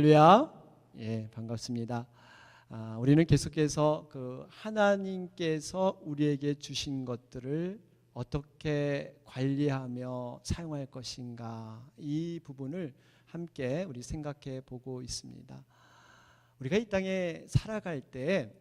할렐루야. 예, 반갑습니다. 우리는 계속해서 그 하나님께서 우리에게 주신 것들을 어떻게 관리하며 사용할 것인가, 이 부분을 함께 우리 생각해 보고 있습니다. 우리가 이 땅에 살아갈 때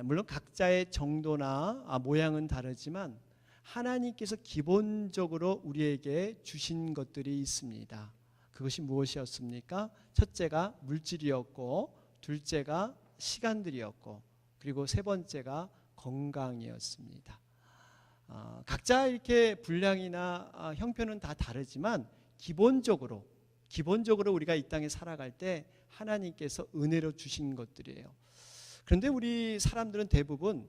물론 각자의 정도나 모양은 다르지만 하나님께서 기본적으로 우리에게 주신 것들이 있습니다. 그것이 무엇이었습니까? 첫째가 물질이었고, 둘째가 시간들이었고, 그리고 세 번째가 건강이었습니다. 각자 이렇게 분량이나 형편은 다 다르지만 기본적으로 우리가 이 땅에 살아갈 때 하나님께서 은혜로 주신 것들이에요. 그런데 우리 사람들은 대부분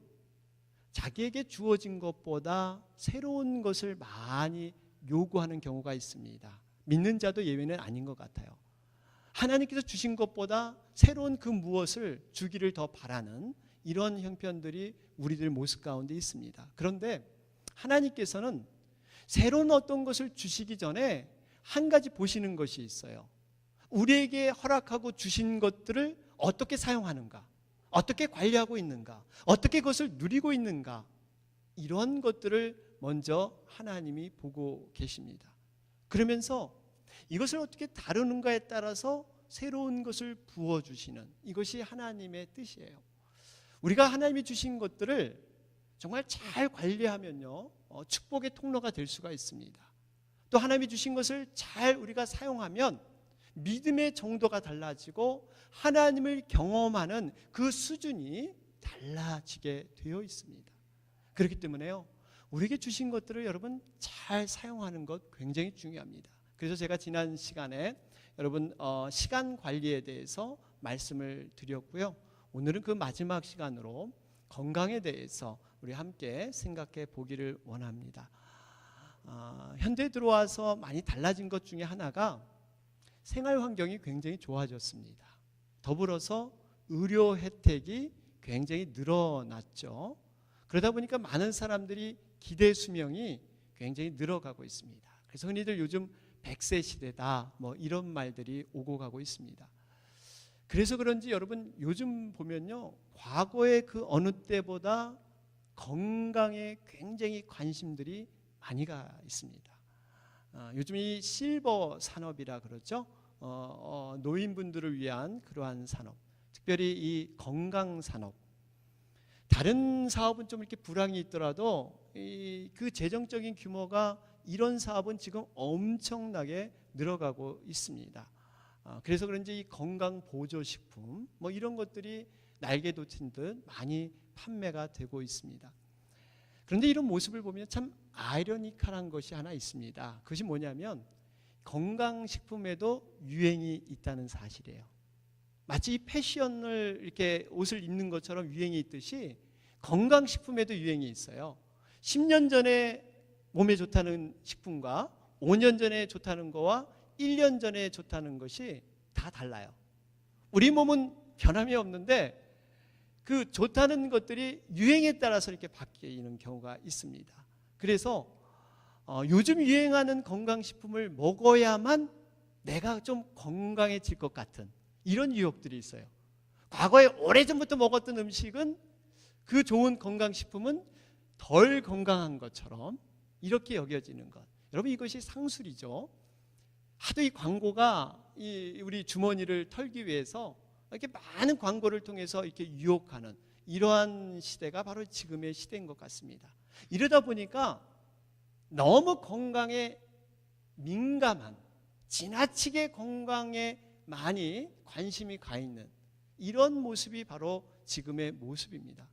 자기에게 주어진 것보다 새로운 것을 많이 요구하는 경우가 있습니다. 믿는 자도 예외는 아닌 것 같아요. 하나님께서 주신 것보다 새로운 그 무엇을 주기를 더 바라는 이런 형편들이 우리들 모습 가운데 있습니다. 그런데 하나님께서는 새로운 어떤 것을 주시기 전에 한 가지 보시는 것이 있어요. 우리에게 허락하고 주신 것들을 어떻게 사용하는가, 어떻게 관리하고 있는가, 어떻게 그것을 누리고 있는가, 이런 것들을 먼저 하나님이 보고 계십니다. 그러면서 이것을 어떻게 다루는가에 따라서 새로운 것을 부어주시는, 이것이 하나님의 뜻이에요. 우리가 하나님이 주신 것들을 정말 잘 관리하면요, 축복의 통로가 될 수가 있습니다. 또 하나님이 주신 것을 잘 우리가 사용하면 믿음의 정도가 달라지고 하나님을 경험하는 그 수준이 달라지게 되어 있습니다. 그렇기 때문에요, 우리에게 주신 것들을 여러분 잘 사용하는 것 굉장히 중요합니다. 그래서 제가 지난 시간에 여러분 시간 관리에 대해서 말씀을 드렸고요. 오늘은 그 마지막 시간으로 건강에 대해서 우리 함께 생각해 보기를 원합니다. 현대에 들어와서 많이 달라진 것 중에 하나가 생활 환경이 굉장히 좋아졌습니다. 더불어서 의료 혜택이 굉장히 늘어났죠. 그러다 보니까 많은 사람들이 기대 수명이 굉장히 늘어가고 있습니다. 그래서 흔히들 요즘 100세 시대다, 이런 말들이 오고 가고 있습니다. 그래서 그런지 여러분 요즘 보면요, 과거의 그 어느 때보다 건강에 굉장히 관심들이 많이 가 있습니다. 요즘 이 실버 산업이라 그러죠. 노인분들을 위한 그러한 산업, 특별히 이 건강 산업. 다른 사업은 좀 이렇게 불황이 있더라도 그 재정적인 규모가 이런 사업은 지금 엄청나게 늘어가고 있습니다. 그래서 그런지 이 건강 보조식품 이런 것들이 날개 돋친 듯 많이 판매가 되고 있습니다. 그런데 이런 모습을 보면 참 아이러니컬한 것이 하나 있습니다. 그것이 뭐냐면 건강식품에도 유행이 있다는 사실이에요. 마치 이 패션을 이렇게 옷을 입는 것처럼 유행이 있듯이 건강식품에도 유행이 있어요. 10년 전에 몸에 좋다는 식품과 5년 전에 좋다는 거와 1년 전에 좋다는 것이 다 달라요. 우리 몸은 변함이 없는데 그 좋다는 것들이 유행에 따라서 이렇게 바뀌는 경우가 있습니다. 그래서 요즘 유행하는 건강식품을 먹어야만 내가 좀 건강해질 것 같은 이런 유혹들이 있어요. 과거에 오래전부터 먹었던 음식은, 그 좋은 건강식품은 덜 건강한 것처럼 이렇게 여겨지는 것. 여러분 이것이 상술이죠. 하도 이 광고가 우리 주머니를 털기 위해서 이렇게 많은 광고를 통해서 이렇게 유혹하는 이러한 시대가 바로 지금의 시대인 것 같습니다. 이러다 보니까 너무 건강에 민감한, 지나치게 건강에 많이 관심이 가 있는 이런 모습이 바로 지금의 모습입니다.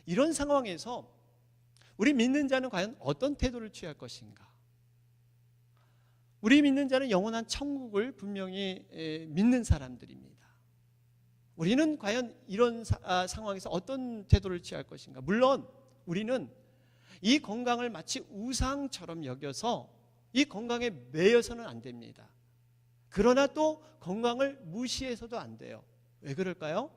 이런 상황에서 우리 믿는 자는 과연 어떤 태도를 취할 것인가? 우리 믿는 자는 영원한 천국을 분명히 믿는 사람들입니다. 우리는 과연 이런 상황에서 어떤 태도를 취할 것인가? 물론 우리는 이 건강을 마치 우상처럼 여겨서 이 건강에 매여서는 안 됩니다. 그러나 또 건강을 무시해서도 안 돼요. 왜 그럴까요?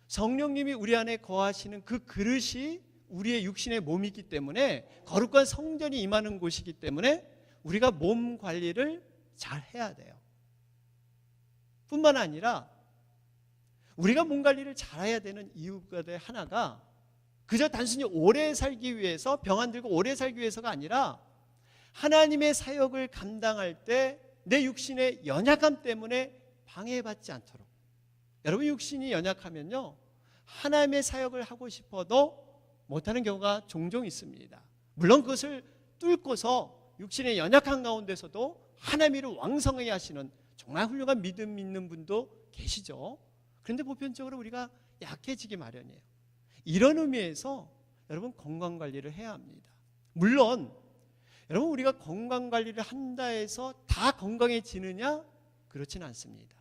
성령님이 우리 안에 거하시는 그 그릇이 우리의 육신의 몸이기 때문에, 거룩한 성전이 임하는 곳이기 때문에 우리가 몸 관리를 잘 해야 돼요. 뿐만 아니라 우리가 몸 관리를 잘해야 되는 이유가 하나가 그저 단순히 오래 살기 위해서, 병 안 들고 오래 살기 위해서가 아니라 하나님의 사역을 감당할 때 내 육신의 연약함 때문에 방해받지 않도록. 여러분, 육신이 연약하면요, 하나님의 사역을 하고 싶어도 못하는 경우가 종종 있습니다. 물론 그것을 뚫고서 육신의 연약한 가운데서도 하나님을 왕성하게 하시는 정말 훌륭한 믿음 있는 분도 계시죠. 그런데 보편적으로 우리가 약해지기 마련이에요. 이런 의미에서 여러분, 건강관리를 해야 합니다. 물론 여러분, 우리가 건강관리를 한다 해서 다 건강해지느냐? 그렇지는 않습니다.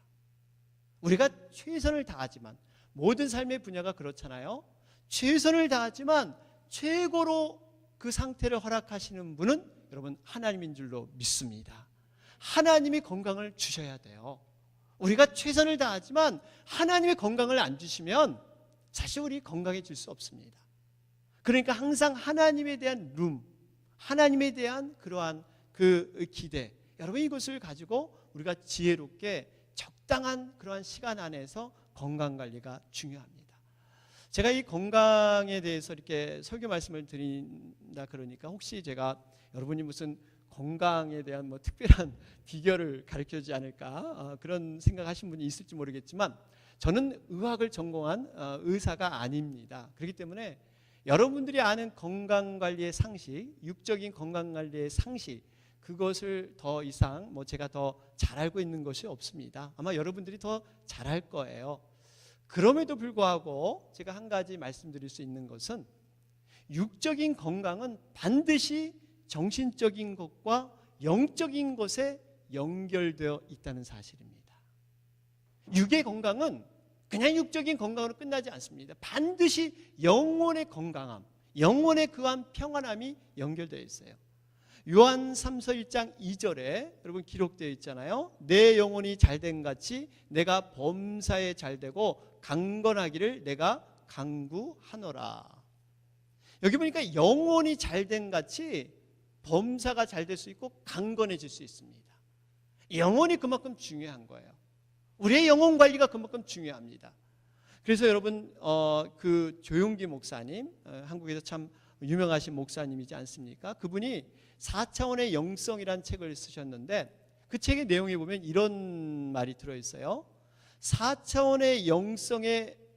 우리가 최선을 다하지만, 모든 삶의 분야가 그렇잖아요. 최선을 다하지만 최고로 그 상태를 허락하시는 분은 여러분 하나님인 줄로 믿습니다. 하나님이 건강을 주셔야 돼요. 우리가 최선을 다하지만 하나님의 건강을 안 주시면 사실 우리 건강해질 수 없습니다. 그러니까 항상 하나님에 대한 하나님에 대한 그러한 그 기대, 여러분 이것을 가지고 우리가 지혜롭게 적당한 그러한 시간 안에서 건강관리가 중요합니다. 제가 이 건강에 대해서 이렇게 설교 말씀을 드린다 그러니까 혹시 제가 여러분이 무슨 건강에 대한 뭐 특별한 비결을 가르쳐주지 않을까 그런 생각하신 분이 있을지 모르겠지만, 저는 의학을 전공한 의사가 아닙니다. 그렇기 때문에 여러분들이 아는 건강관리의 상식, 육적인 건강관리의 상식, 그것을 더 이상 제가 더 잘 알고 있는 것이 없습니다. 아마 여러분들이 더 잘할 거예요. 그럼에도 불구하고 제가 한 가지 말씀드릴 수 있는 것은, 육적인 건강은 반드시 정신적인 것과 영적인 것에 연결되어 있다는 사실입니다. 육의 건강은 그냥 육적인 건강으로 끝나지 않습니다. 반드시 영혼의 건강함, 영혼의 그한 평안함이 연결되어 있어요. 요한 3서 1장 2절에 여러분 기록되어 있잖아요. 내 영혼이 잘된 같이 내가 범사에 잘되고 강건하기를 내가 간구하노라. 여기 보니까 영혼이 잘된 같이 범사가 잘 될 수 있고 강건해질 수 있습니다. 영혼이 그만큼 중요한 거예요. 우리의 영혼 관리가 그만큼 중요합니다. 그래서 여러분 그 조용기 목사님, 한국에서 참 유명하신 목사님이지 않습니까? 그분이 4차원의 영성이라는 책을 쓰셨는데, 그 책의 내용에 보면 이런 말이 들어있어요. 4차원의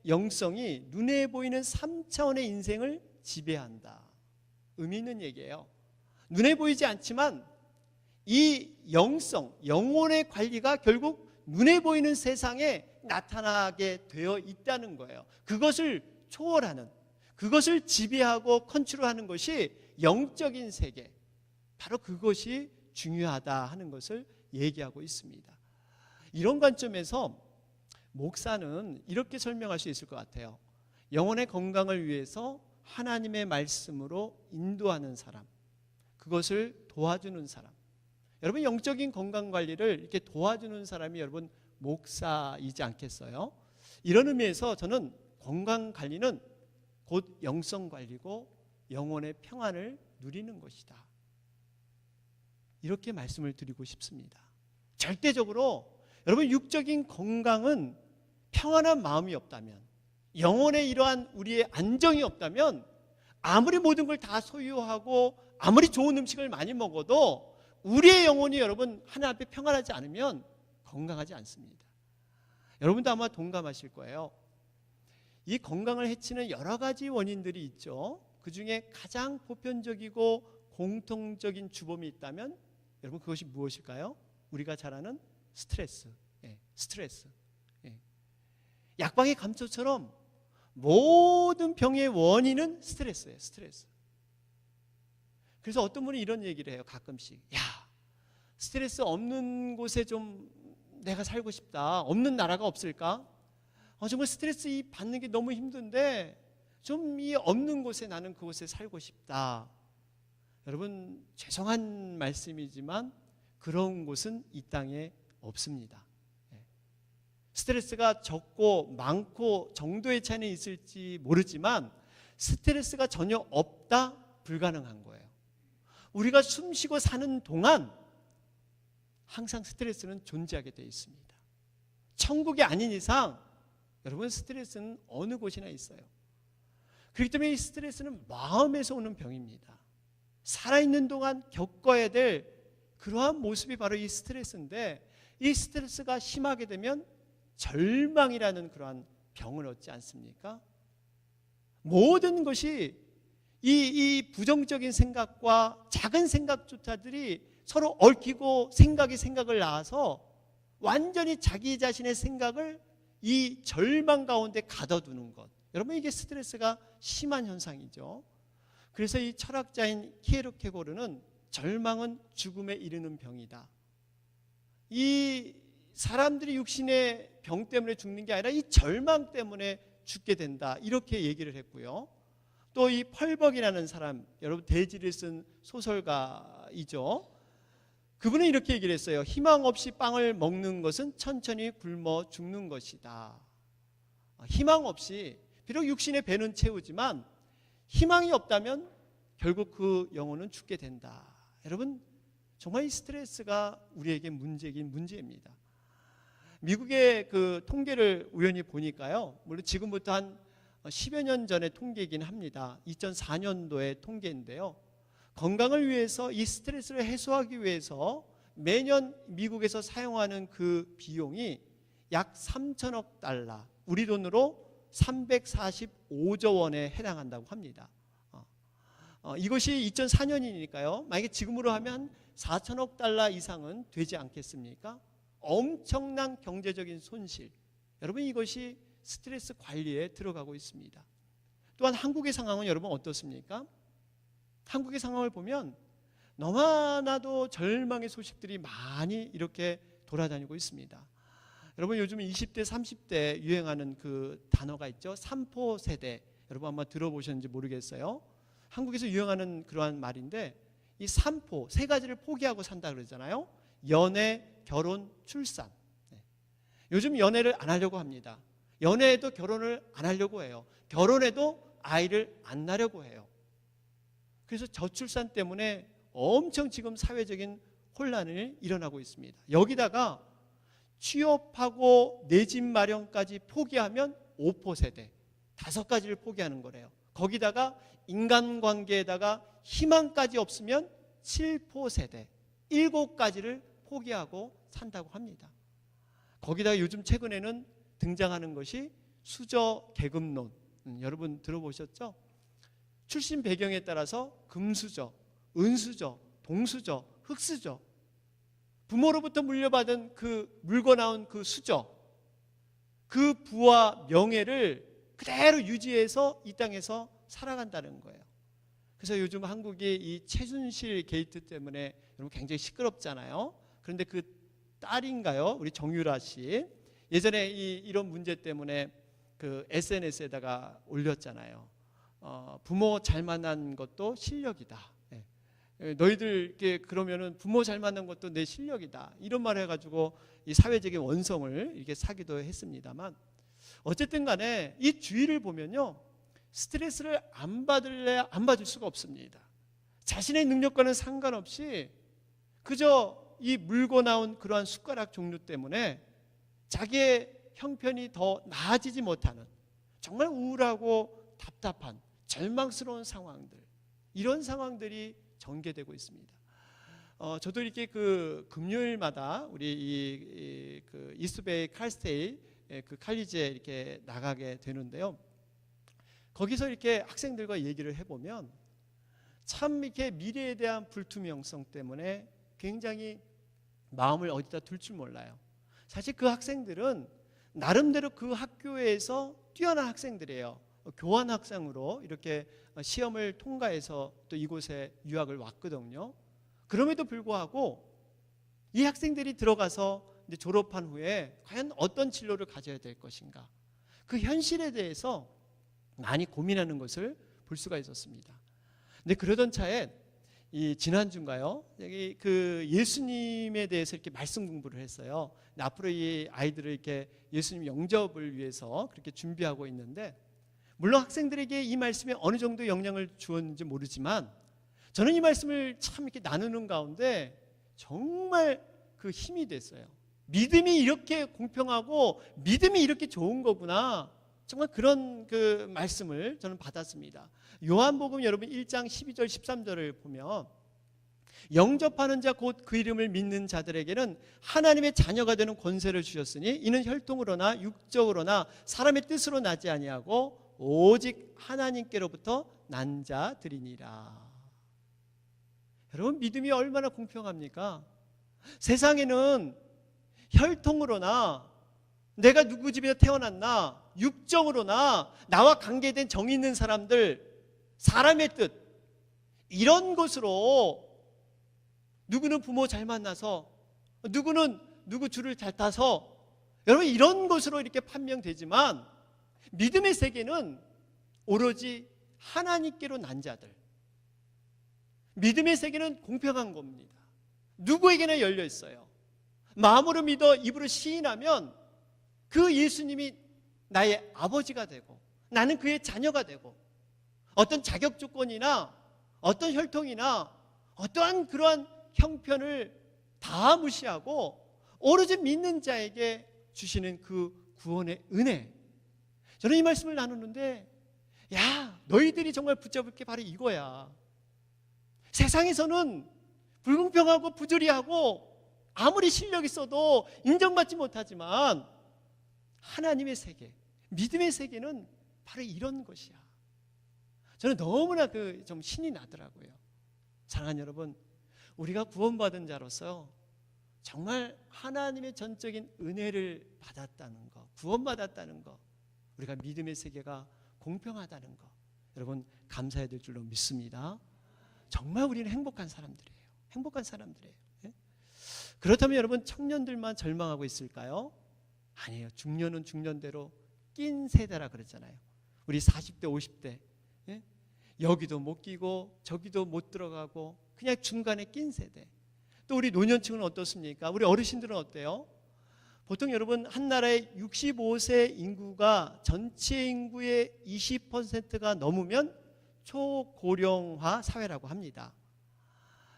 영성이 눈에 보이는 3차원의 인생을 지배한다. 의미 있는 얘기예요. 눈에 보이지 않지만 이 영혼의 관리가 결국 눈에 보이는 세상에 나타나게 되어 있다는 거예요. 그것을 초월하는, 그것을 지배하고 컨트롤하는 것이 영적인 세계, 바로 그것이 중요하다 하는 것을 얘기하고 있습니다. 이런 관점에서 목사는 이렇게 설명할 수 있을 것 같아요. 영혼의 건강을 위해서 하나님의 말씀으로 인도하는 사람, 그것을 도와주는 사람, 여러분 영적인 건강관리를 이렇게 도와주는 사람이 여러분 목사이지 않겠어요? 이런 의미에서 저는 건강관리는 곧 영성관리고 영혼의 평안을 누리는 것이다, 이렇게 말씀을 드리고 싶습니다. 절대적으로 여러분 육적인 건강은 평안한 마음이 없다면, 영혼의 이러한 우리의 안정이 없다면, 아무리 모든 걸 다 소유하고 아무리 좋은 음식을 많이 먹어도 우리의 영혼이 여러분 하나님 앞에 평안하지 않으면 건강하지 않습니다. 여러분도 아마 동감하실 거예요. 이 건강을 해치는 여러 가지 원인들이 있죠. 그 중에 가장 보편적이고 공통적인 주범이 있다면 여러분 그것이 무엇일까요? 우리가 잘 아는 스트레스. 스트레스. 약방의 감초처럼 모든 병의 원인은 스트레스예요. 스트레스. 그래서 어떤 분이 이런 얘기를 해요. 가끔씩. 야, 스트레스 없는 곳에 좀 내가 살고 싶다. 없는 나라가 없을까? 정말 스트레스 받는 게 너무 힘든데 좀 이 없는 곳에 나는 그곳에 살고 싶다. 여러분 죄송한 말씀이지만 그런 곳은 이 땅에 없습니다. 스트레스가 적고 많고 정도의 차이는 있을지 모르지만 스트레스가 전혀 없다? 불가능한 거예요. 우리가 숨쉬고 사는 동안 항상 스트레스는 존재하게 되어 있습니다. 천국이 아닌 이상 여러분 스트레스는 어느 곳이나 있어요. 그렇기 때문에 이 스트레스는 마음에서 오는 병입니다. 살아있는 동안 겪어야 될 그러한 모습이 바로 이 스트레스인데, 이 스트레스가 심하게 되면 절망이라는 그러한 병을 얻지 않습니까? 모든 것이 이 부정적인 생각과 작은 생각조차들이 서로 얽히고 생각을 낳아서 완전히 자기 자신의 생각을 이 절망 가운데 가둬두는 것. 여러분, 이게 스트레스가 심한 현상이죠. 그래서 이 철학자인 키에르케고르는 절망은 죽음에 이르는 병이다. 이 사람들이 육신의 병 때문에 죽는 게 아니라 이 절망 때문에 죽게 된다, 이렇게 얘기를 했고요. 또 이 펄벅이라는 사람, 여러분 대지를 쓴 소설가이죠. 그분은 이렇게 얘기를 했어요. 희망 없이 빵을 먹는 것은 천천히 굶어 죽는 것이다. 희망 없이, 비록 육신의 배는 채우지만 희망이 없다면 결국 그 영혼은 죽게 된다. 여러분, 정말 이 스트레스가 우리에게 문제긴 문제입니다. 미국의 그 통계를 우연히 보니까요, 물론 지금부터 한 10여 년 전의 통계이긴 합니다. 2004년도의 통계인데요, 건강을 위해서 이 스트레스를 해소하기 위해서 매년 미국에서 사용하는 그 비용이 약 3천억 달러, 우리 돈으로 345조 원에 해당한다고 합니다. 이것이 2004년이니까요. 만약에 지금으로 하면 4천억 달러 이상은 되지 않겠습니까? 엄청난 경제적인 손실. 여러분, 이것이 스트레스 관리에 들어가고 있습니다. 또한 한국의 상황은 여러분 어떻습니까? 한국의 상황을 보면 너무나도 절망의 소식들이 많이 이렇게 돌아다니고 있습니다. 여러분, 요즘 20대, 30대 유행하는 그 단어가 있죠. 3포 세대. 여러분 아마 들어보셨는지 모르겠어요. 한국에서 유행하는 그러한 말인데, 이 3포, 세 가지를 포기하고 산다 그러잖아요. 연애, 결혼, 출산. 요즘 연애를 안 하려고 합니다. 연애해도 결혼을 안 하려고 해요. 결혼해도 아이를 안 낳으려고 해요. 그래서 저출산 때문에 엄청 지금 사회적인 혼란이 일어나고 있습니다. 여기다가 취업하고 내 집 마련까지 포기하면 5포 세대, 5가지를 포기하는 거래요. 거기다가 인간관계에다가 희망까지 없으면 7포 세대, 7가지를 포기하고 산다고 합니다. 거기다가 요즘 최근에는 등장하는 것이 수저 계급론. 여러분 들어보셨죠? 출신 배경에 따라서 금수저, 은수저, 동수저, 흙수저, 부모로부터 물려받은 그 물고 나온 그 수저, 그 부와 명예를 그대로 유지해서 이 땅에서 살아간다는 거예요. 그래서 요즘 한국이 이 최순실 게이트 때문에 여러분 굉장히 시끄럽잖아요. 그런데 그 딸인가요? 우리 정유라 씨, 예전에 이런 문제 때문에 그 SNS에다가 올렸잖아요. 부모 잘 만난 것도 실력이다. 너희들 이렇게 그러면은 부모 잘 만난 것도 내 실력이다. 이런 말을 해가지고 이 사회적인 원성을 이렇게 사기도 했습니다만, 어쨌든 간에 이 주의를 보면요, 스트레스를 안 받을래 안 받을 수가 없습니다. 자신의 능력과는 상관없이 그저 이 물고 나온 그러한 숟가락 종류 때문에 자기의 형편이 더 나아지지 못하는, 정말 우울하고 답답한 절망스러운 상황들, 이런 상황들이 전개되고 있습니다. 저도 이렇게 그 금요일마다 우리 그 이스트베이 칼스테이 그 칼리지에 이렇게 나가게 되는데요. 거기서 이렇게 학생들과 얘기를 해보면 참 이렇게 미래에 대한 불투명성 때문에 굉장히 마음을 어디다 둘 줄 몰라요. 사실 그 학생들은 나름대로 그 학교에서 뛰어난 학생들이에요. 교환 학생으로 이렇게 시험을 통과해서 또 이곳에 유학을 왔거든요. 그럼에도 불구하고 이 학생들이 들어가서 이제 졸업한 후에 과연 어떤 진로를 가져야 될 것인가, 그 현실에 대해서 많이 고민하는 것을 볼 수가 있었습니다. 근데 그러던 차에 이 지난주인가요? 여기 그 예수님에 대해서 이렇게 말씀 공부를 했어요. 앞으로 이 아이들을 이렇게 예수님 영접을 위해서 그렇게 준비하고 있는데, 물론 학생들에게 이 말씀이 어느 정도 영향을 주었는지 모르지만 저는 이 말씀을 참 이렇게 나누는 가운데 정말 그 힘이 됐어요. 믿음이 이렇게 공평하고 믿음이 이렇게 좋은 거구나. 정말 그런 그 말씀을 저는 받았습니다. 요한복음 여러분 1장 12절 13절을 보면 영접하는 자 곧 그 이름을 믿는 자들에게는 하나님의 자녀가 되는 권세를 주셨으니 이는 혈통으로나 육적으로나 사람의 뜻으로 나지 아니하고 오직 하나님께로부터 난 자들이니라. 여러분, 믿음이 얼마나 공평합니까? 세상에는 혈통으로나 내가 누구 집에서 태어났나, 육정으로나 나와 관계된 정이 있는 사람들, 사람의 뜻, 이런 것으로 누구는 부모 잘 만나서, 누구는 누구 줄을 잘 타서, 여러분 이런 것으로 이렇게 판명되지만 믿음의 세계는 오로지 하나님께로 난 자들, 믿음의 세계는 공평한 겁니다. 누구에게나 열려 있어요. 마음으로 믿어 입으로 시인하면 그 예수님이 나의 아버지가 되고 나는 그의 자녀가 되고 어떤 자격 조건이나 어떤 혈통이나 어떠한 그러한 형편을 다 무시하고 오로지 믿는 자에게 주시는 그 구원의 은혜. 저는 이 말씀을 나누는데, 야, 너희들이 정말 붙잡을 게 바로 이거야. 세상에서는 불공평하고 부조리하고 아무리 실력 있어도 인정받지 못하지만 하나님의 세계, 믿음의 세계는 바로 이런 것이야. 저는 너무나 좀 신이 나더라고요. 사랑하는 여러분, 우리가 구원받은 자로서 정말 하나님의 전적인 은혜를 받았다는 것, 구원받았다는 것, 우리가 믿음의 세계가 공평하다는 것, 여러분 감사해야 될 줄로 믿습니다. 정말 우리는 행복한 사람들이에요. 행복한 사람들이에요. 예? 그렇다면 여러분, 청년들만 절망하고 있을까요? 아니에요. 중년은 중년대로 낀 세대라 그랬잖아요. 우리 40대 50대 예? 여기도 못 끼고 저기도 못 들어가고 그냥 중간에 낀 세대. 또 우리 노년층은 어떻습니까? 우리 어르신들은 어때요? 보통 여러분, 한 나라의 65세 인구가 전체 인구의 20%가 넘으면 초고령화 사회라고 합니다.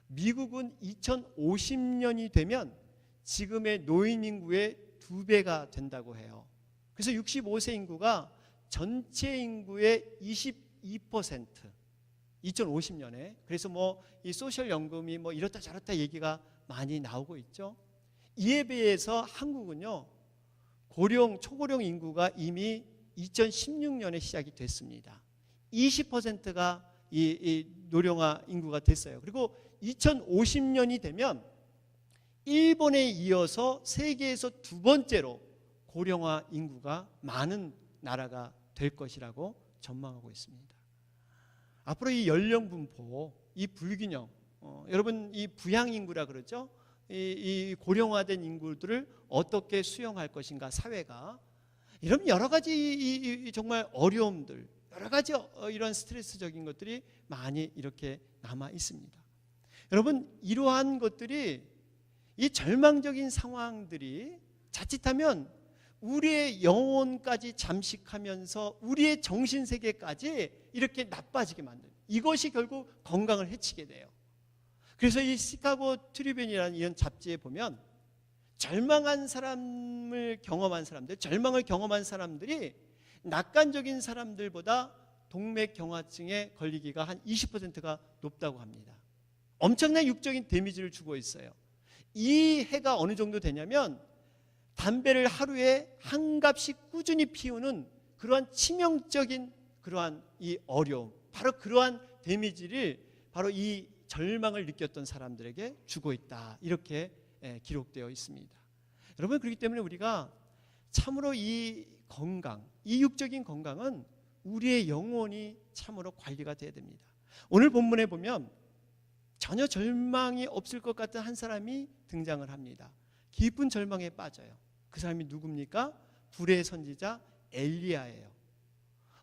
미국은 2050년이 되면 지금의 노인 인구의 2배가 된다고 해요. 그래서 65세 인구가 전체 인구의 22%, 2050년에. 그래서 이 소셜 연금이 이렇다 저렇다 얘기가 많이 나오고 있죠. 이에 비해서 한국은요, 초고령 인구가 이미 2016년에 시작이 됐습니다. 20%가 이 노령화 인구가 됐어요. 그리고 2050년이 되면 일본에 이어서 세계에서 두 번째로 고령화 인구가 많은 나라가 될 것이라고 전망하고 있습니다. 앞으로 이 연령 분포, 이 불균형, 여러분 이 부양 인구라 그러죠. 이 고령화된 인구들을 어떻게 수용할 것인가, 사회가. 이런 여러 가지 정말 어려움들, 여러 가지 이런 스트레스적인 것들이 많이 이렇게 남아 있습니다. 여러분, 이러한 것들이, 이 절망적인 상황들이 자칫하면 우리의 영혼까지 잠식하면서 우리의 정신세계까지 이렇게 나빠지게 만듭니다. 이것이 결국 건강을 해치게 돼요. 그래서 이 시카고 트리뷴이라는 이런 잡지에 보면 절망을 경험한 사람들이 낙관적인 사람들보다 동맥경화증에 걸리기가 한 20%가 높다고 합니다. 엄청난 육적인 데미지를 주고 있어요. 이 해가 어느 정도 되냐면 담배를 하루에 한 갑씩 꾸준히 피우는 그러한 치명적인 그러한 이 어려움, 바로 그러한 데미지를 바로 이 절망을 느꼈던 사람들에게 주고 있다, 이렇게 기록되어 있습니다. 여러분, 그렇기 때문에 우리가 참으로 이 건강, 이 육적인 건강은 우리의 영혼이 참으로 관리가 돼야 됩니다. 오늘 본문에 보면 전혀 절망이 없을 것 같은 한 사람이 등장을 합니다. 깊은 절망에 빠져요. 그 사람이 누굽니까? 불의 선지자 엘리야예요.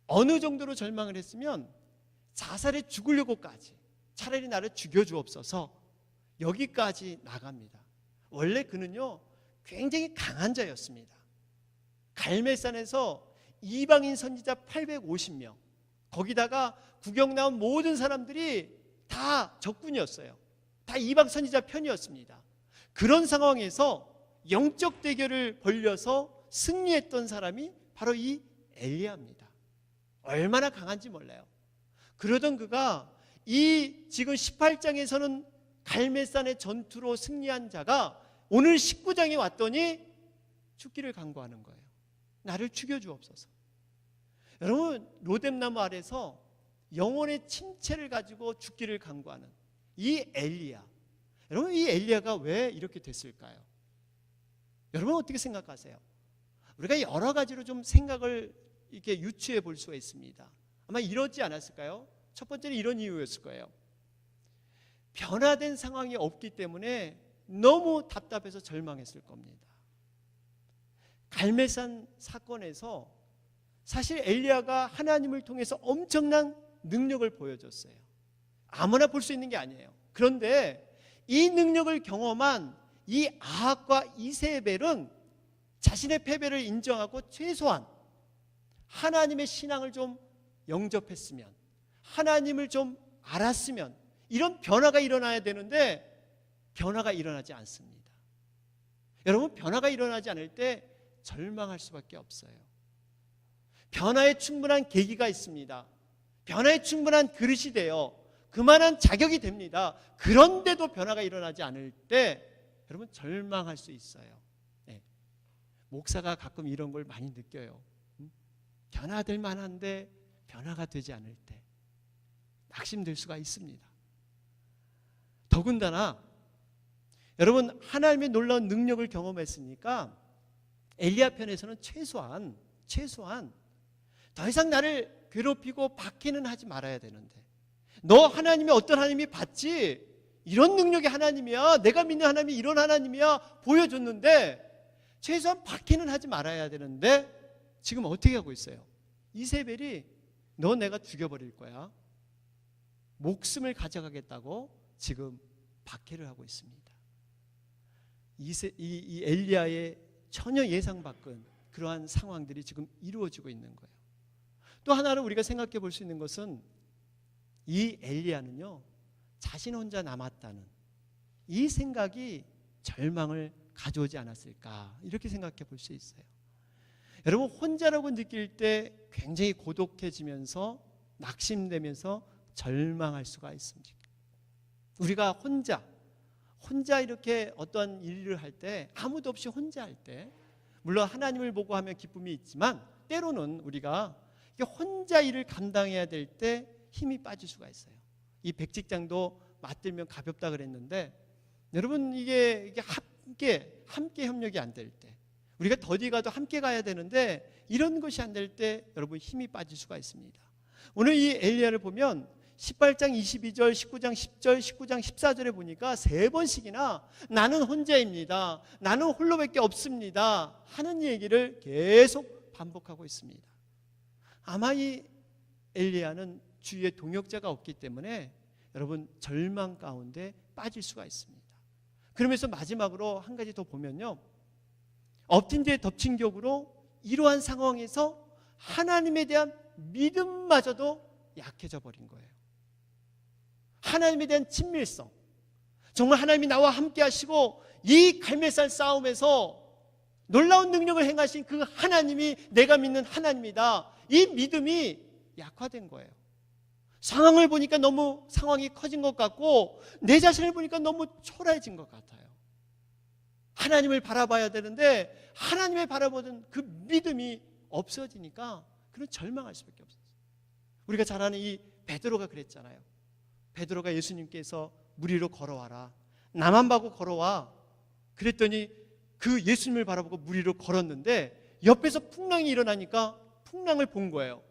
어느 정도로 절망을 했으면 자살해 죽으려고까지, 차라리 나를 죽여주옵소서, 여기까지 나갑니다. 원래 그는요 굉장히 강한 자였습니다. 갈멜산에서 이방인 선지자 850명, 거기다가 구경 나온 모든 사람들이 다 적군이었어요. 다 이방 선지자 편이었습니다. 그런 상황에서 영적 대결을 벌려서 승리했던 사람이 바로 이 엘리야입니다. 얼마나 강한지 몰라요. 그러던 그가 이 지금 18장에서는 갈멜산의 전투로 승리한 자가 오늘 19장에 왔더니 죽기를 간구하는 거예요. 나를 죽여주옵소서. 여러분, 로뎀나무 아래서 영혼의 침체를 가지고 죽기를 간구하는 이 엘리야. 여러분, 이 엘리야가 왜 이렇게 됐을까요? 여러분 어떻게 생각하세요? 우리가 여러 가지로 좀 생각을 이렇게 유추해 볼 수가 있습니다. 아마 이러지 않았을까요? 첫 번째는 이런 이유였을 거예요. 변화된 상황이 없기 때문에 너무 답답해서 절망했을 겁니다. 갈멜산 사건에서 사실 엘리야가 하나님을 통해서 엄청난 능력을 보여줬어요. 아무나 볼 수 있는 게 아니에요. 그런데 이 능력을 경험한 이 아합과 이세벨은 자신의 패배를 인정하고 최소한 하나님의 신앙을 좀 영접했으면, 하나님을 좀 알았으면 이런 변화가 일어나야 되는데 변화가 일어나지 않습니다. 여러분, 변화가 일어나지 않을 때 절망할 수밖에 없어요. 변화에 충분한 계기가 있습니다. 변화에 충분한 그릇이 돼요. 그만한 자격이 됩니다. 그런데도 변화가 일어나지 않을 때 여러분 절망할 수 있어요. 네. 목사가 가끔 이런 걸 많이 느껴요. 변화될 만한데 변화가 되지 않을 때 낙심될 수가 있습니다. 더군다나 여러분, 하나님의 놀라운 능력을 경험했으니까 엘리야 편에서는 최소한 더 이상 나를 괴롭히고 박해는 하지 말아야 되는데, 너 하나님이 어떤 하나님이 봤지? 이런 능력의 하나님이야, 내가 믿는 하나님이 이런 하나님이야 보여줬는데 최소한 박해는 하지 말아야 되는데 지금 어떻게 하고 있어요? 이세벨이 너 내가 죽여버릴 거야, 목숨을 가져가겠다고 지금 박해를 하고 있습니다. 이 엘리야의 전혀 예상 밖은 그러한 상황들이 지금 이루어지고 있는 거예요. 또 하나를 우리가 생각해 볼 수 있는 것은 이 엘리야는요, 자신 혼자 남았다는 이 생각이 절망을 가져오지 않았을까, 이렇게 생각해 볼 수 있어요. 여러분, 혼자라고 느낄 때 굉장히 고독해지면서 낙심되면서 절망할 수가 있습니다. 우리가 혼자 이렇게 어떤 일을 할 때, 아무도 없이 혼자 할 때, 물론 하나님을 보고 하면 기쁨이 있지만 때로는 우리가 혼자 일을 감당해야 될 때 힘이 빠질 수가 있어요. 이 백직장도 맞들면 가볍다 그랬는데, 여러분 이게 함께 협력이 안 될 때, 우리가 더디 가도 함께 가야 되는데 이런 것이 안 될 때 여러분 힘이 빠질 수가 있습니다. 오늘 이 엘리야를 보면 18장 22절, 19장 10절, 19장 14절에 보니까 3번씩이나 나는 혼자입니다, 나는 홀로밖에 없습니다 하는 얘기를 계속 반복하고 있습니다. 아마 이 엘리야는 주위에 동역자가 없기 때문에 여러분 절망 가운데 빠질 수가 있습니다. 그러면서 마지막으로 한 가지 더 보면요, 엎친 데 덮친 격으로 이러한 상황에서 하나님에 대한 믿음마저도 약해져 버린 거예요. 하나님에 대한 친밀성, 정말 하나님이 나와 함께 하시고 이 갈멜산 싸움에서 놀라운 능력을 행하신 그 하나님이 내가 믿는 하나님이다, 이 믿음이 약화된 거예요. 상황을 보니까 너무 상황이 커진 것 같고 내 자신을 보니까 너무 초라해진 것 같아요. 하나님을 바라봐야 되는데 하나님을 바라보던 그 믿음이 없어지니까 그런 절망할 수밖에 없어요. 우리가 잘 아는 이 베드로가 그랬잖아요. 베드로가 예수님께서 물 위로 걸어와라, 나만 보고 걸어와 그랬더니 그 예수님을 바라보고 물 위로 걸었는데 옆에서 풍랑이 일어나니까 풍랑을 본 거예요.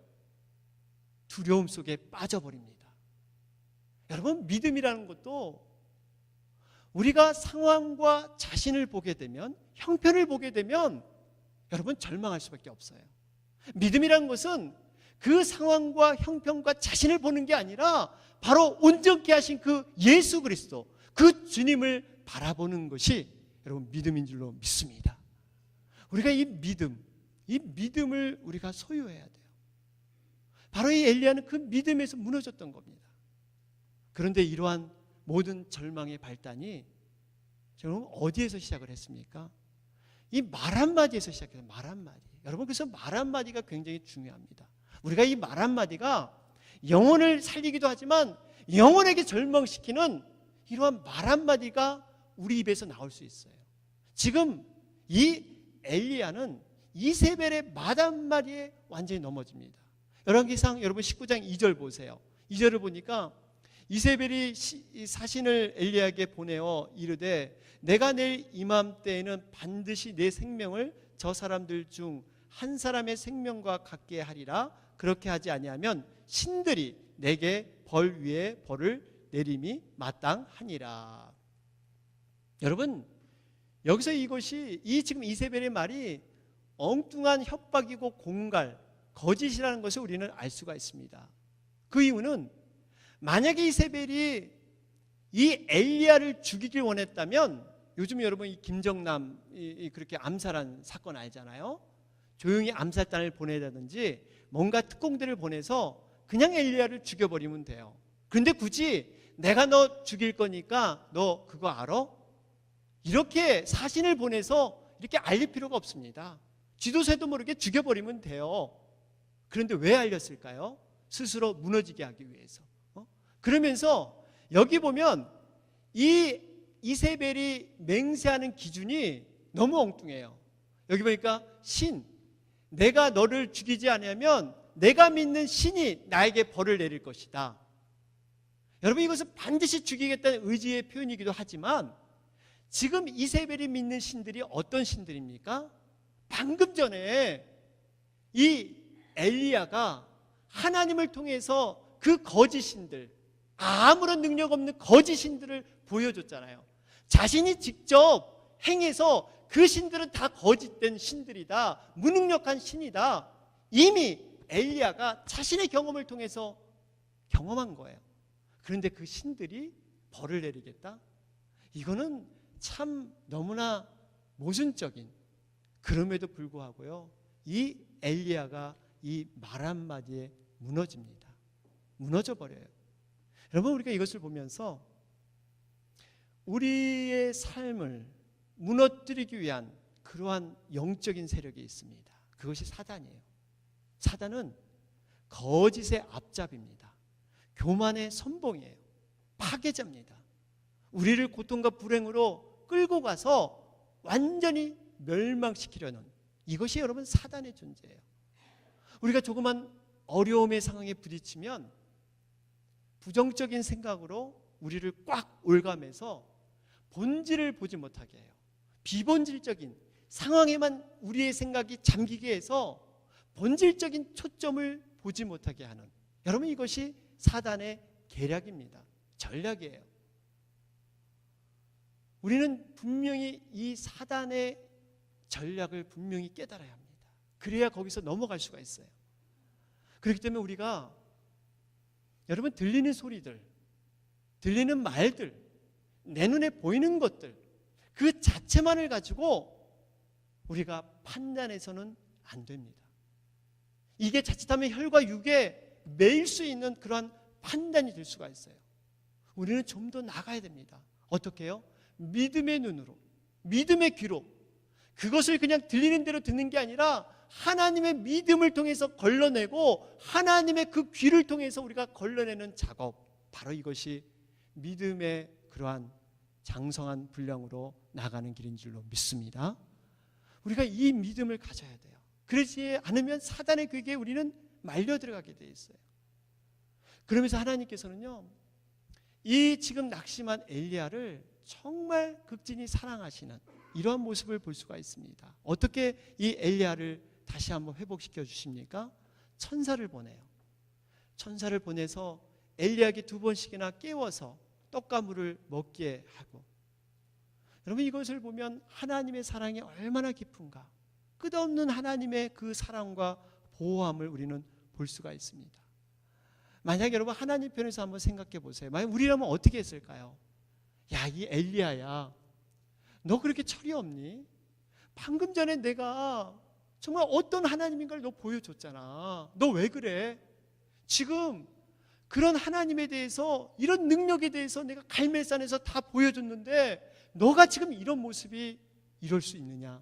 두려움 속에 빠져버립니다. 여러분, 믿음이라는 것도 우리가 상황과 자신을 보게 되면, 형편을 보게 되면 여러분 절망할 수밖에 없어요. 믿음이라는 것은 그 상황과 형편과 자신을 보는 게 아니라 바로 온전케 하신 그 예수 그리스도, 그 주님을 바라보는 것이 여러분 믿음인 줄로 믿습니다. 우리가 이 믿음을 우리가 소유해야 돼요. 바로 이 엘리야는 그 믿음에서 무너졌던 겁니다. 그런데 이러한 모든 절망의 발단이 여러분 어디에서 시작을 했습니까? 이 말 한마디에서 시작해요. 말 한마디. 여러분, 그래서 말 한마디가 굉장히 중요합니다. 우리가 이 말 한마디가 영혼을 살리기도 하지만 영혼에게 절망시키는 이러한 말 한마디가 우리 입에서 나올 수 있어요. 지금 이 엘리야는 이세벨의 말 한마디에 완전히 넘어집니다. 열왕기상 여러분 19장 2절 보세요. 2절을 보니까 이세벨이 사신을 엘리야에게 보내어 이르되 내가 내일 이맘때에는 반드시 내 생명을 저 사람들 중 한 사람의 생명과 같게 하리라. 그렇게 하지 아니하면 신들이 내게 벌 위에 벌을 내림이 마땅하니라. 여러분, 여기서 이것이 이 지금 이세벨의 말이 엉뚱한 협박이고 공갈, 거짓이라는 것을 우리는 알 수가 있습니다. 그 이유는 만약에 이세벨이 이 엘리야를 죽이길 원했다면, 요즘 여러분 이 김정남 그렇게 암살한 사건 알잖아요. 조용히 암살단을 보내다든지 뭔가 특공대를 보내서 그냥 엘리야를 죽여버리면 돼요. 그런데 굳이 내가 너 죽일 거니까 너 그거 알아? 이렇게 사신을 보내서 이렇게 알릴 필요가 없습니다. 쥐도새도 모르게 죽여버리면 돼요. 그런데 왜 알렸을까요? 스스로 무너지게 하기 위해서. 그러면서 여기 보면 이 이세벨이 맹세하는 기준이 너무 엉뚱해요. 여기 보니까 신, 내가 너를 죽이지 않으면 내가 믿는 신이 나에게 벌을 내릴 것이다. 여러분, 이것은 반드시 죽이겠다는 의지의 표현이기도 하지만 지금 이세벨이 믿는 신들이 어떤 신들입니까? 방금 전에 이 엘리야가 하나님을 통해서 그 거짓신들, 아무런 능력 없는 거짓신들을 보여줬잖아요. 자신이 직접 행해서 그 신들은 다 거짓된 신들이다, 무능력한 신이다, 이미 엘리야가 자신의 경험을 통해서 경험한 거예요. 그런데 그 신들이 벌을 내리겠다? 이거는 참 너무나 모순적인, 그럼에도 불구하고요, 이 엘리야가 이 말 한마디에 무너집니다. 무너져 버려요. 여러분, 우리가 이것을 보면서 우리의 삶을 무너뜨리기 위한 그러한 영적인 세력이 있습니다. 그것이 사단이에요. 사단은 거짓의 앞잡이입니다. 교만의 선봉이에요. 파괴자입니다. 우리를 고통과 불행으로 끌고 가서 완전히 멸망시키려는, 이것이 여러분 사단의 존재예요. 우리가 조그만 어려움의 상황에 부딪히면 부정적인 생각으로 우리를 꽉 올가매서 본질을 보지 못하게 해요. 비본질적인 상황에만 우리의 생각이 잠기게 해서 본질적인 초점을 보지 못하게 하는, 여러분, 이것이 사단의 계략입니다. 전략이에요. 우리는 분명히 이 사단의 전략을 분명히 깨달아야 합니다. 그래야 거기서 넘어갈 수가 있어요. 그렇기 때문에 우리가 여러분, 들리는 소리들, 들리는 말들, 내 눈에 보이는 것들, 그 자체만을 가지고 우리가 판단해서는 안 됩니다. 이게 자칫하면 혈과 육에 매일 수 있는 그러한 판단이 될 수가 있어요. 우리는 좀 더 나가야 됩니다. 어떻게 해요? 믿음의 눈으로, 믿음의 귀로, 그것을 그냥 들리는 대로 듣는 게 아니라 하나님의 믿음을 통해서 걸러내고 하나님의 그 귀를 통해서 우리가 걸러내는 작업, 바로 이것이 믿음의 그러한 장성한 분량으로 나가는 길인 줄로 믿습니다. 우리가 이 믿음을 가져야 돼요. 그러지 않으면 사단의 괴계에 우리는 말려 들어가게 돼 있어요. 그러면서 하나님께서는요, 이 지금 낙심한 엘리야를 정말 극진히 사랑하시는 이러한 모습을 볼 수가 있습니다. 어떻게 이 엘리야를 다시 한번 회복시켜 주십니까? 천사를 보내요. 천사를 보내서 엘리야에게 2번씩이나 깨워서 떡과 물을 먹게 하고, 여러분, 이것을 보면 하나님의 사랑이 얼마나 깊은가, 끝없는 하나님의 그 사랑과 보호함을 우리는 볼 수가 있습니다. 만약 여러분 하나님 편에서 한번 생각해 보세요. 만약 우리라면 어떻게 했을까요? 야, 이 엘리야야, 너 그렇게 철이 없니? 방금 전에 내가 정말 어떤 하나님인가를 너 보여줬잖아. 너 왜 그래? 지금 그런 하나님에 대해서, 이런 능력에 대해서 내가 갈멜산에서 다 보여줬는데 너가 지금 이런 모습이 이럴 수 있느냐?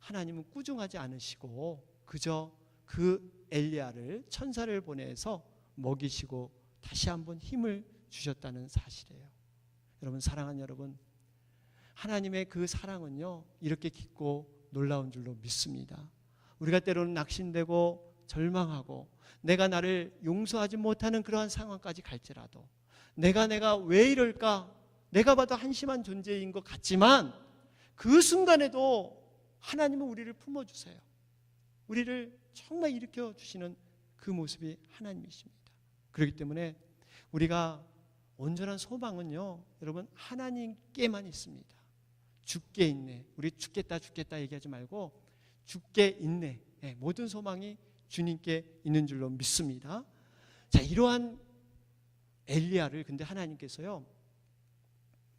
하나님은 꾸중하지 않으시고 그저 그 엘리야를 천사를 보내서 먹이시고 다시 한번 힘을 주셨다는 사실이에요. 여러분, 사랑하는 여러분, 하나님의 그 사랑은요 이렇게 깊고 놀라운 줄로 믿습니다. 우리가 때로는 낙심되고 절망하고 내가 나를 용서하지 못하는 그러한 상황까지 갈지라도 내가 왜 이럴까, 내가 봐도 한심한 존재인 것 같지만 그 순간에도 하나님은 우리를 품어주세요. 우리를 정말 일으켜 주시는 그 모습이 하나님이십니다. 그렇기 때문에 우리가 온전한 소망은요 여러분 하나님께만 있습니다. 죽게 있네, 우리 죽겠다 얘기하지 말고 죽게 있네, 모든 소망이 주님께 있는 줄로 믿습니다. 자, 이러한 엘리야를 근데 하나님께서요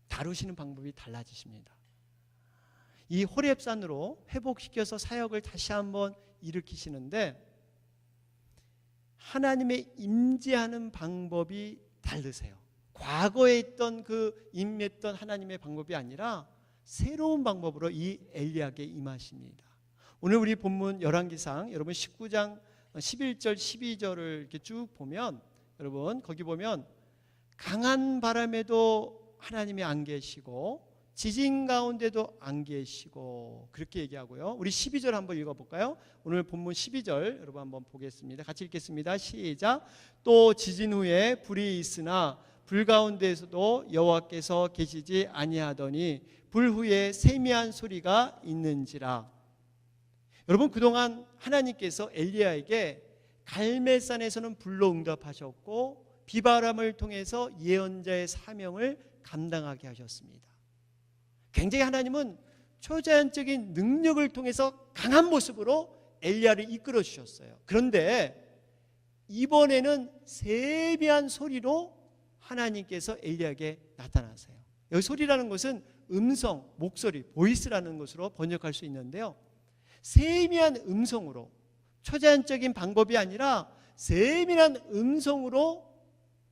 다루시는 방법이 달라지십니다. 이 호렙산으로 회복시켜서 사역을 다시 한번 일으키시는데 하나님의 임재하는 방법이 다르세요. 과거에 있던 그 임했던 하나님의 방법이 아니라 새로운 방법으로 이 엘리야에게 임하십니다. 오늘 우리 본문 열왕기상 여러분 19장 11절 12절을 이렇게 쭉 보면 여러분 거기 보면 강한 바람에도 하나님이 안 계시고 지진 가운데도 안 계시고 그렇게 얘기하고요. 우리 12절 한번 읽어볼까요? 오늘 본문 12절 여러분 한번 보겠습니다. 같이 읽겠습니다. 시작. 또 지진 후에 불이 있으나 불 가운데에서도 여호와께서 계시지 아니하더니 불 후에 세미한 소리가 있는지라. 여러분, 그동안 하나님께서 엘리야에게 갈멜산에서는 불로 응답하셨고 비바람을 통해서 예언자의 사명을 감당하게 하셨습니다. 굉장히 하나님은 초자연적인 능력을 통해서 강한 모습으로 엘리야를 이끌어 주셨어요. 그런데 이번에는 세미한 소리로 하나님께서 엘리야에게 나타나세요. 여기 소리라는 것은 음성, 목소리, 보이스라는 것으로 번역할 수 있는데요, 세미한 음성으로, 초자연적인 방법이 아니라 세미한 음성으로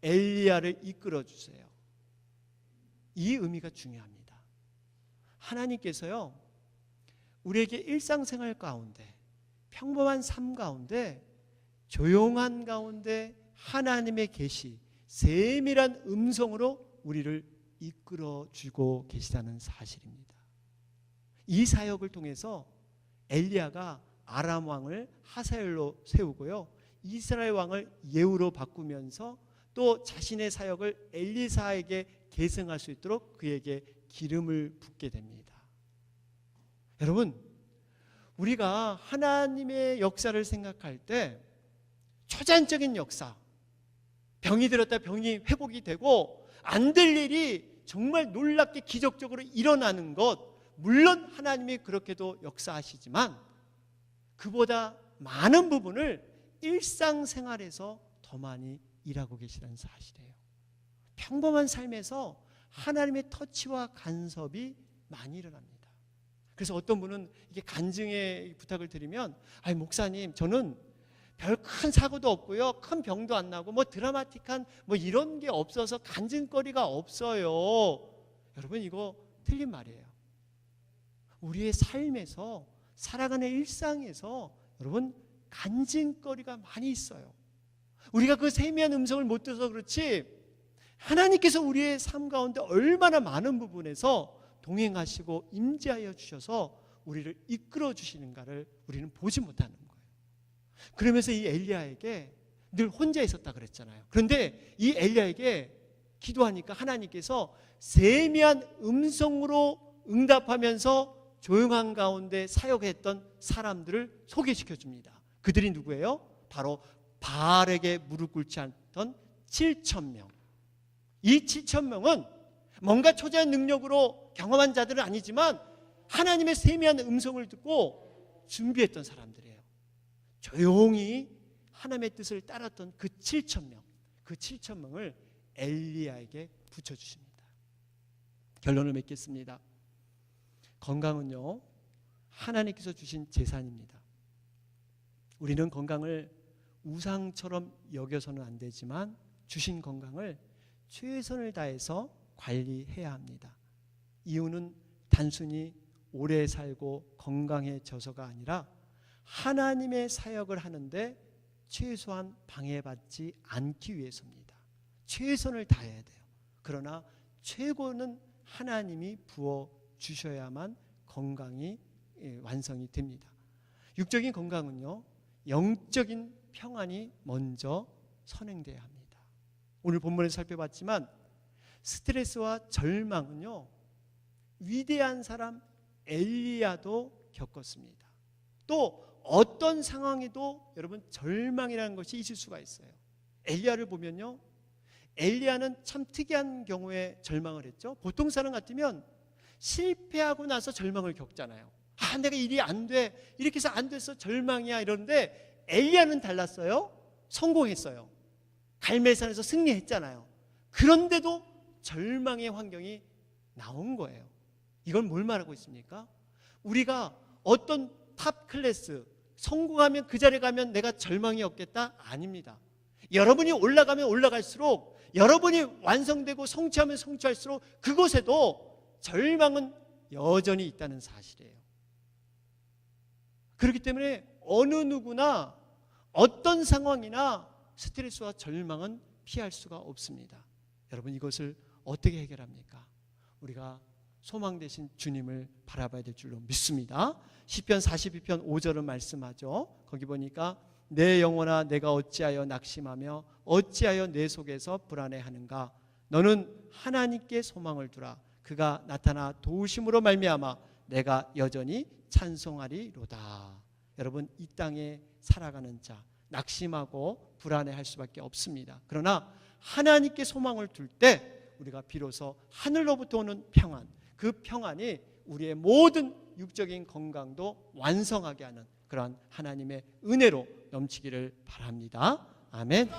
엘리야를 이끌어 주세요. 이 의미가 중요합니다. 하나님께서요 우리에게 일상생활 가운데, 평범한 삶 가운데, 조용한 가운데 하나님의 계시, 세밀한 음성으로 우리를 이끌어주고 계시다는 사실입니다. 이 사역을 통해서 엘리야가 아람 왕을 하사엘로 세우고요, 이스라엘 왕을 예후로 바꾸면서 또 자신의 사역을 엘리사에게 계승할 수 있도록 그에게 기름을 붓게 됩니다. 여러분, 우리가 하나님의 역사를 생각할 때 초자연적인 역사, 병이 들었다 병이 회복이 되고 안 될 일이 정말 놀랍게 기적적으로 일어나는 것, 물론 하나님이 그렇게도 역사하시지만 그보다 많은 부분을 일상생활에서 더 많이 일하고 계시다는 사실이에요. 평범한 삶에서 하나님의 터치와 간섭이 많이 일어납니다. 그래서 어떤 분은 이게 간증의 부탁을 드리면, 아니 목사님, 저는 별 큰 사고도 없고요, 큰 병도 안 나고 뭐 드라마틱한 뭐 이런 게 없어서 간증거리가 없어요. 여러분, 이거 틀린 말이에요. 우리의 삶에서, 살아가는 일상에서 여러분 간증거리가 많이 있어요. 우리가 그 세미한 음성을 못 들어서 그렇지 하나님께서 우리의 삶 가운데 얼마나 많은 부분에서 동행하시고 임재하여 주셔서 우리를 이끌어 주시는가를 우리는 보지 못하는 거예요. 그러면서 이 엘리야에게 늘 혼자 있었다 그랬잖아요. 그런데 이 엘리야에게 기도하니까 하나님께서 세미한 음성으로 응답하면서 조용한 가운데 사역했던 사람들을 소개시켜 줍니다. 그들이 누구예요? 바로 바알에게 무릎 꿇지 않던 7,000명. 이 7,000명은 뭔가 초자연 능력으로 경험한 자들은 아니지만 하나님의 세미한 음성을 듣고 준비했던 사람들이에요. 조용히 하나님의 뜻을 따랐던 그 7,000명, 그 7,000명을 엘리야에게 붙여주십니다. 결론을 맺겠습니다. 건강은요, 하나님께서 주신 재산입니다. 우리는 건강을 우상처럼 여겨서는 안 되지만 주신 건강을 최선을 다해서 관리해야 합니다. 이유는 단순히 오래 살고 건강해져서가 아니라 하나님의 사역을 하는데 최소한 방해받지 않기 위해서입니다. 최선을 다해야 돼요. 그러나 최고는 하나님이 부어 주셔야만 건강이 완성이 됩니다. 육적인 건강은요, 영적인 평안이 먼저 선행돼야 합니다. 오늘 본문에서 살펴봤지만 스트레스와 절망은요, 위대한 사람 엘리야도 겪었습니다. 또 어떤 상황에도 여러분 절망이라는 것이 있을 수가 있어요. 엘리야를 보면요, 엘리야는 참 특이한 경우에 절망을 했죠. 보통 사람 같으면 실패하고 나서 절망을 겪잖아요. 내가 일이 안 돼, 이렇게 해서 안 돼서 절망이야 이러는데 엘리야는 달랐어요. 성공했어요. 갈멜산에서 승리했잖아요. 그런데도 절망의 환경이 나온 거예요. 이건 뭘 말하고 있습니까? 우리가 어떤 탑 클래스 성공하면 그 자리에 가면 내가 절망이 없겠다? 아닙니다. 여러분이 올라가면 올라갈수록, 여러분이 완성되고 성취하면 성취할수록 그곳에도 절망은 여전히 있다는 사실이에요. 그렇기 때문에 어느 누구나 어떤 상황이나 스트레스와 절망은 피할 수가 없습니다. 여러분, 이것을 어떻게 해결합니까? 우리가 소망 되신 주님을 바라봐야 될 줄로 믿습니다. 시편 42편 5절은 말씀하죠. 거기 보니까 내 영혼아 내가 어찌하여 낙심하며 어찌하여 내 속에서 불안해하는가. 너는 하나님께 소망을 두라. 그가 나타나 도우심으로 말미암아 내가 여전히 찬송하리로다. 여러분, 이 땅에 살아가는 자 낙심하고 불안해할 수밖에 없습니다. 그러나 하나님께 소망을 둘 때 우리가 비로소 하늘로부터 오는 평안, 그 평안이 우리의 모든 육적인 건강도 완성하게 하는 그러한 하나님의 은혜로 넘치기를 바랍니다. 아멘.